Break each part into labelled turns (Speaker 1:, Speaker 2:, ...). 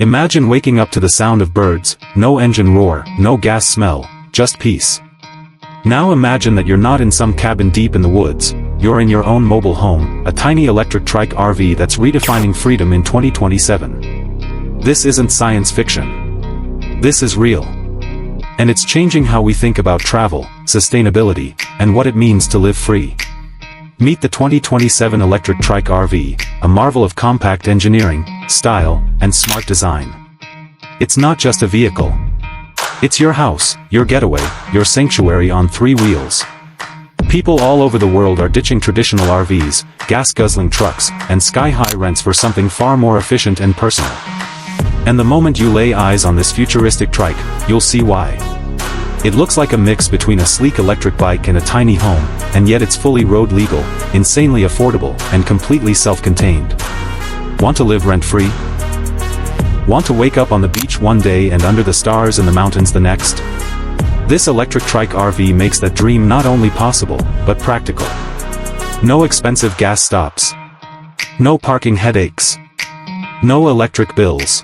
Speaker 1: Imagine waking up to the sound of birds, no engine roar, no gas smell, just peace. Now imagine that you're not in some cabin deep in the woods, you're in your own mobile home, a tiny electric trike RV that's redefining freedom in 2027. This isn't science fiction. This is real. And it's changing how we think about travel, sustainability, and what it means to live free. Meet the 2027 electric trike RV, a marvel of compact engineering, style, and smart design. It's not just a vehicle. It's your house, your getaway, your sanctuary on 3 wheels. People all over the world are ditching traditional RVs, gas-guzzling trucks, and sky-high rents for something far more efficient and personal. And the moment you lay eyes on this futuristic trike, you'll see why. It looks like a mix between a sleek electric bike and a tiny home, and yet it's fully road legal, insanely affordable, and completely self-contained. Want to live rent-free? Want to wake up on the beach one day and under the stars in the mountains the next? This electric trike RV makes that dream not only possible, but practical. No expensive gas stops. No parking headaches. No electric bills.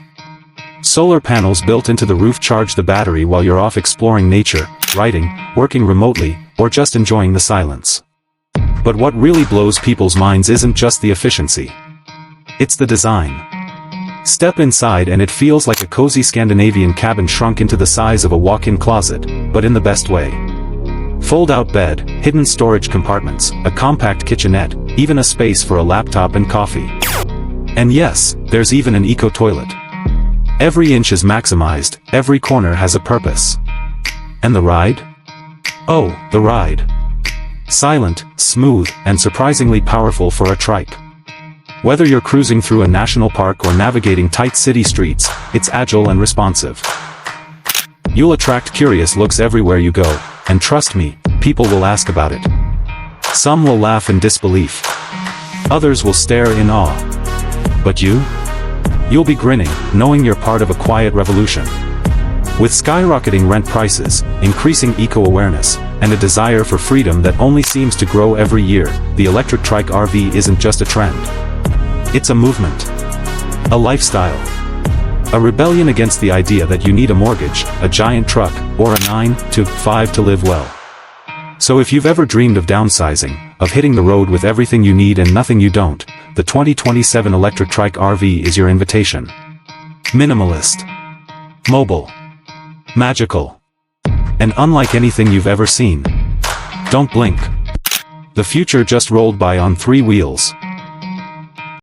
Speaker 1: Solar panels built into the roof charge the battery while you're off exploring nature, writing, working remotely, or just enjoying the silence. But what really blows people's minds isn't just the efficiency. It's the design. Step inside and it feels like a cozy Scandinavian cabin shrunk into the size of a walk-in closet, but in the best way. Fold-out bed, hidden storage compartments, a compact kitchenette, even a space for a laptop and coffee. And yes, there's even an eco-toilet. Every inch is maximized, every corner has a purpose. And the ride? Oh, the ride. Silent, smooth, and surprisingly powerful for a trike. Whether you're cruising through a national park or navigating tight city streets, it's agile and responsive. You'll attract curious looks everywhere you go, and trust me, people will ask about it. Some will laugh in disbelief. Others will stare in awe. But you? You'll be grinning, knowing you're part of a quiet revolution. With skyrocketing rent prices, increasing eco-awareness, and a desire for freedom that only seems to grow every year, the electric trike RV isn't just a trend. It's a movement. A lifestyle. A rebellion against the idea that you need a mortgage, a giant truck, or a 9-to-5 to live well. So if you've ever dreamed of downsizing, of hitting the road with everything you need and nothing you don't, the 2027 electric trike RV is your invitation. Minimalist. Mobile. Magical. And unlike anything you've ever seen. Don't blink. The future just rolled by on 3 wheels.